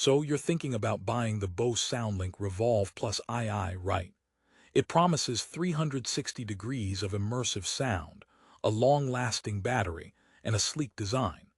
So you're thinking about buying the Bose SoundLink Revolve II, right? It promises 360 degrees of immersive sound, a long-lasting battery, and a sleek design.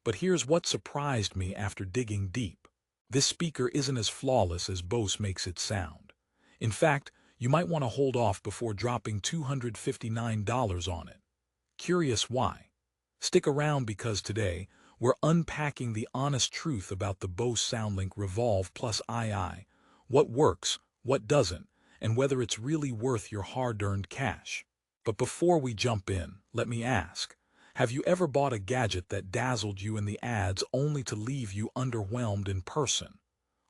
But here's what surprised me after digging deep. This speaker isn't as flawless as Bose makes it sound. In fact, you might want to hold off before dropping $259 on it. Curious why? Stick around because today, we're unpacking the honest truth about the Bose SoundLink Revolve II, what works, what doesn't, and whether it's really worth your hard-earned cash. But before we jump in, let me ask, have you ever bought a gadget that dazzled you in the ads only to leave you underwhelmed in person?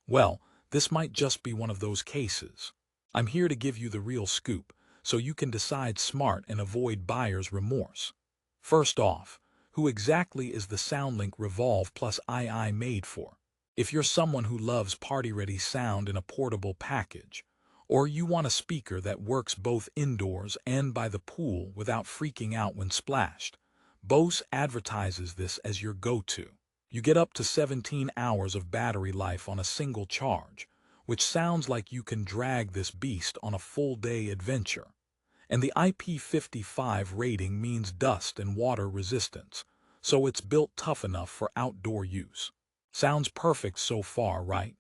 Well, this might just be one of those cases. I'm here to give you the real scoop, so you can decide smart and avoid buyer's remorse. First off, who exactly is the SoundLink Revolve II made for? If you're someone who loves party-ready sound in a portable package, or you want a speaker that works both indoors and by the pool without freaking out when splashed, Bose advertises this as your go-to. You get up to 17 hours of battery life on a single charge, which sounds like you can drag this beast on a full-day adventure. And the IP55 rating means dust and water resistance, so it's built tough enough for outdoor use. Sounds perfect so far, right?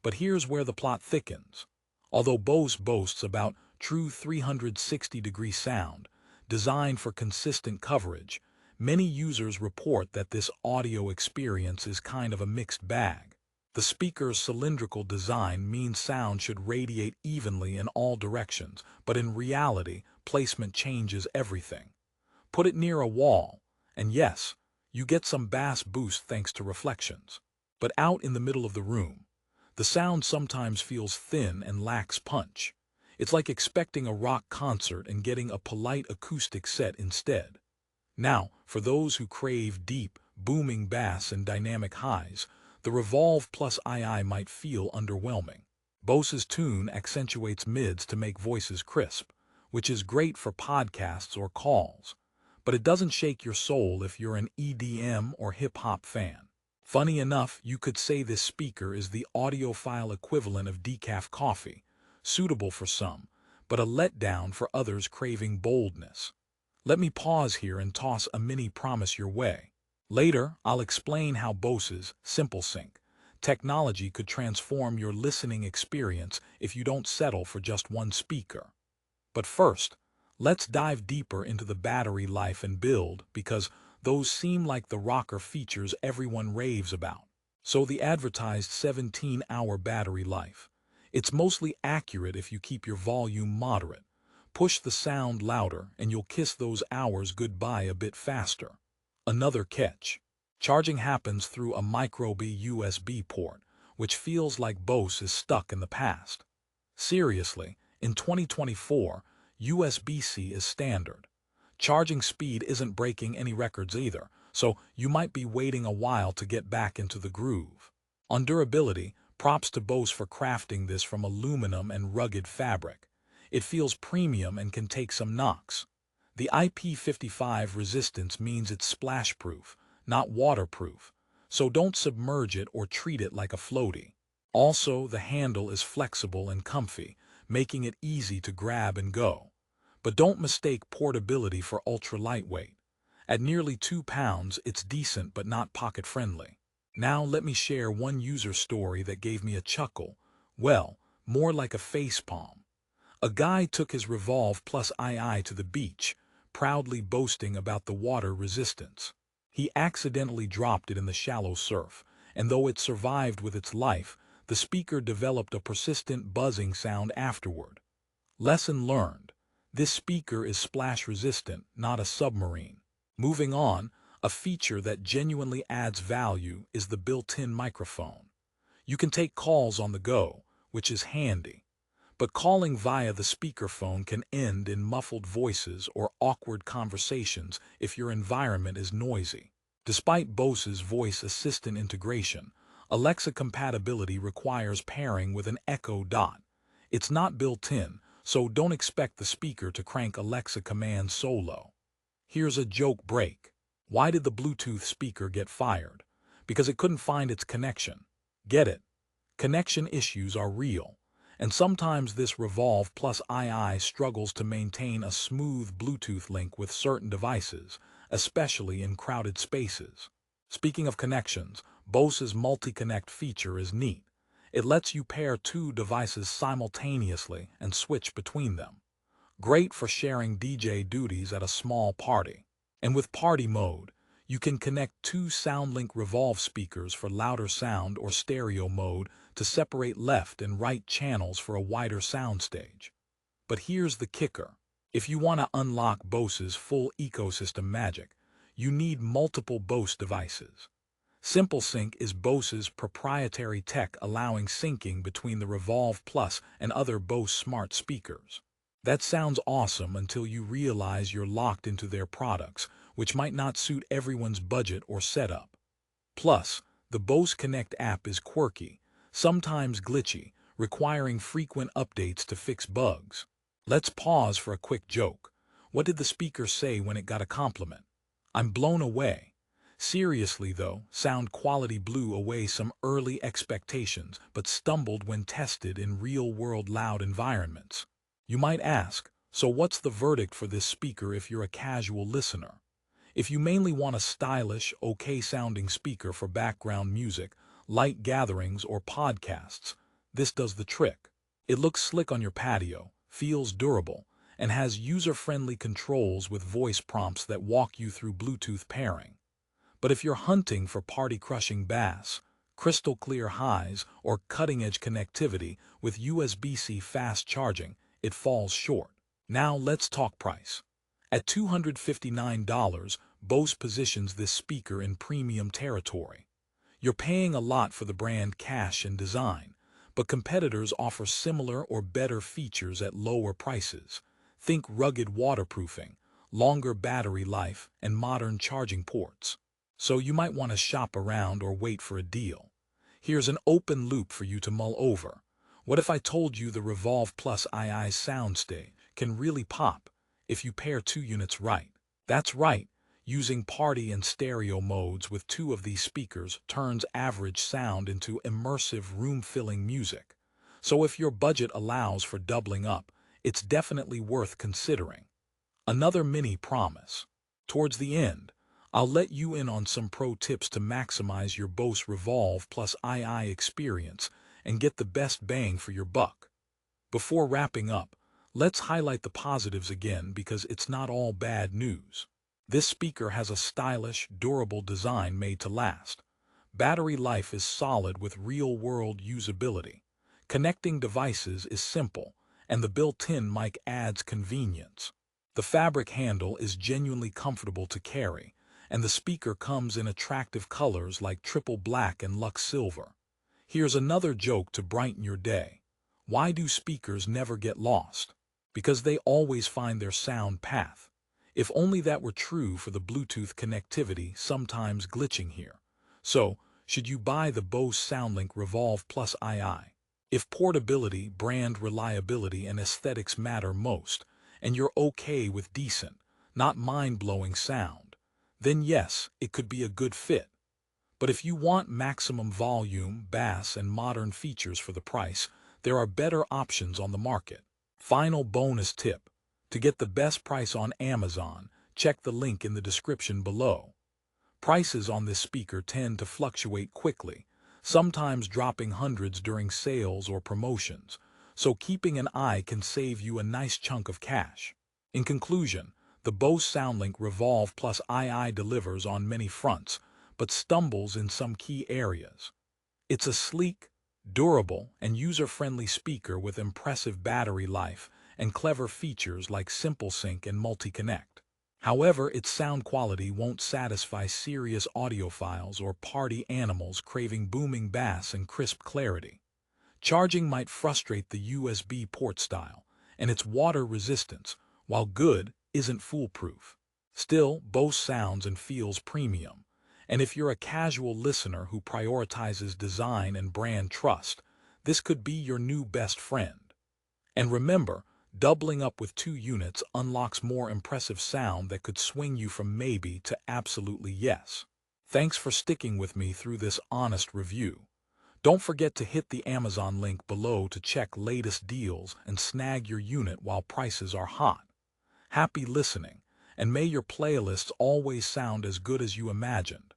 But here's where the plot thickens. Although Bose boasts about true 360-degree sound, designed for consistent coverage, many users report that this audio experience is kind of a mixed bag. The speaker's cylindrical design means sound should radiate evenly in all directions, but in reality, placement changes everything. Put it near a wall, and yes, you get some bass boost thanks to reflections. But out in the middle of the room, the sound sometimes feels thin and lacks punch. It's like expecting a rock concert and getting a polite acoustic set instead. Now, for those who crave deep, booming bass and dynamic highs, the Revolve II might feel underwhelming. Bose's tune accentuates mids to make voices crisp, which is great for podcasts or calls, but it doesn't shake your soul if you're an EDM or hip-hop fan. Funny enough, you could say this speaker is the audiophile equivalent of decaf coffee, suitable for some, but a letdown for others craving boldness. Let me pause here and toss a mini promise your way. Later, I'll explain how Bose's SimpleSync technology could transform your listening experience if you don't settle for just one speaker. But first, let's dive deeper into the battery life and build because those seem like the rocker features everyone raves about. So the advertised 17-hour battery life. It's mostly accurate if you keep your volume moderate. Push the sound louder and you'll kiss those hours goodbye a bit faster. Another catch. Charging happens through a micro-B USB port, which feels like Bose is stuck in the past. Seriously, in 2024, USB-C is standard. Charging speed isn't breaking any records either, so you might be waiting a while to get back into the groove. On durability, props to Bose for crafting this from aluminum and rugged fabric. It feels premium and can take some knocks. The IP55 resistance means it's splash-proof, not waterproof, so don't submerge it or treat it like a floaty. Also, the handle is flexible and comfy, making it easy to grab and go. But don't mistake portability for ultra-lightweight. At nearly 2 pounds, it's decent but not pocket-friendly. Now let me share one user story that gave me a chuckle. Well, more like a facepalm. A guy took his Revolve II to the beach, proudly boasting about the water resistance. He accidentally dropped it in the shallow surf, and though it survived with its life, the speaker developed a persistent buzzing sound afterward. Lesson learned. This speaker is splash-resistant, not a submarine. Moving on, a feature that genuinely adds value is the built-in microphone. You can take calls on the go, which is handy. But calling via the speakerphone can end in muffled voices or awkward conversations if your environment is noisy. Despite Bose's voice assistant integration, Alexa compatibility requires pairing with an Echo Dot. It's not built in, so don't expect the speaker to crank Alexa commands solo. Here's a joke break. Why did the Bluetooth speaker get fired? Because it couldn't find its connection. Get it? Connection issues are real, and sometimes this Revolve Plus II struggles to maintain a smooth Bluetooth link with certain devices, especially in crowded spaces. Speaking of connections, Bose's multi-connect feature is neat. It lets you pair two devices simultaneously and switch between them. Great for sharing DJ duties at a small party. And with party mode, you can connect two SoundLink Revolve speakers for louder sound or stereo mode to separate left and right channels for a wider soundstage. But here's the kicker. If you want to unlock Bose's full ecosystem magic, you need multiple Bose devices. SimpleSync is Bose's proprietary tech allowing syncing between the Revolve Plus and other Bose smart speakers. That sounds awesome until you realize you're locked into their products, which might not suit everyone's budget or setup. Plus, the Bose Connect app is quirky, sometimes glitchy, requiring frequent updates to fix bugs. Let's pause for a quick joke. What did the speaker say when it got a compliment? I'm blown away. Seriously though, sound quality blew away some early expectations but stumbled when tested in real-world loud environments. You might ask, so what's the verdict for this speaker if you're a casual listener? If you mainly want a stylish, okay-sounding speaker for background music, light gatherings, or podcasts, this does the trick. It looks slick on your patio, feels durable, and has user-friendly controls with voice prompts that walk you through Bluetooth pairing. But if you're hunting for party-crushing bass, crystal-clear highs, or cutting-edge connectivity with USB-C fast charging, it falls short. Now let's talk price. At $259, Bose positions this speaker in premium territory. You're paying a lot for the brand cash and design, but competitors offer similar or better features at lower prices. Think rugged waterproofing, longer battery life, and modern charging ports. So you might want to shop around or wait for a deal. Here's an open loop for you to mull over. What if I told you the Revolve Plus II soundstage can really pop if you pair two units right? That's right, using party and stereo modes with two of these speakers turns average sound into immersive room-filling music. So if your budget allows for doubling up, it's definitely worth considering. Another mini promise. Towards the end, I'll let you in on some pro tips to maximize your Bose Revolve Plus II experience and get the best bang for your buck. Before wrapping up, let's highlight the positives again because it's not all bad news. This speaker has a stylish, durable design made to last. Battery life is solid with real-world usability. Connecting devices is simple, and the built-in mic adds convenience. The fabric handle is genuinely comfortable to carry, and the speaker comes in attractive colors like triple black and luxe silver. Here's another joke to brighten your day. Why do speakers never get lost? Because they always find their sound path. If only that were true for the Bluetooth connectivity sometimes glitching here. So, should you buy the Bose SoundLink Revolve Plus II? If portability, brand reliability, and aesthetics matter most, and you're okay with decent, not mind-blowing sound, then yes, it could be a good fit. But if you want maximum volume, bass, and modern features for the price, there are better options on the market. Final bonus tip. To get the best price on Amazon, check the link in the description below. Prices on this speaker tend to fluctuate quickly, sometimes dropping hundreds during sales or promotions, so keeping an eye can save you a nice chunk of cash. In conclusion, the Bose SoundLink Revolve Plus II delivers on many fronts, but stumbles in some key areas. It's a sleek, durable, and user-friendly speaker with impressive battery life and clever features like SimpleSync and multi-connect. However, its sound quality won't satisfy serious audiophiles or party animals craving booming bass and crisp clarity. Charging might frustrate the USB port style, and its water resistance, while good, isn't foolproof. Still, Bose sounds and feels premium. And if you're a casual listener who prioritizes design and brand trust, this could be your new best friend. And remember, doubling up with two units unlocks more impressive sound that could swing you from maybe to absolutely yes. Thanks for sticking with me through this honest review. Don't forget to hit the Amazon link below to check latest deals and snag your unit while prices are hot. Happy listening, and may your playlists always sound as good as you imagined.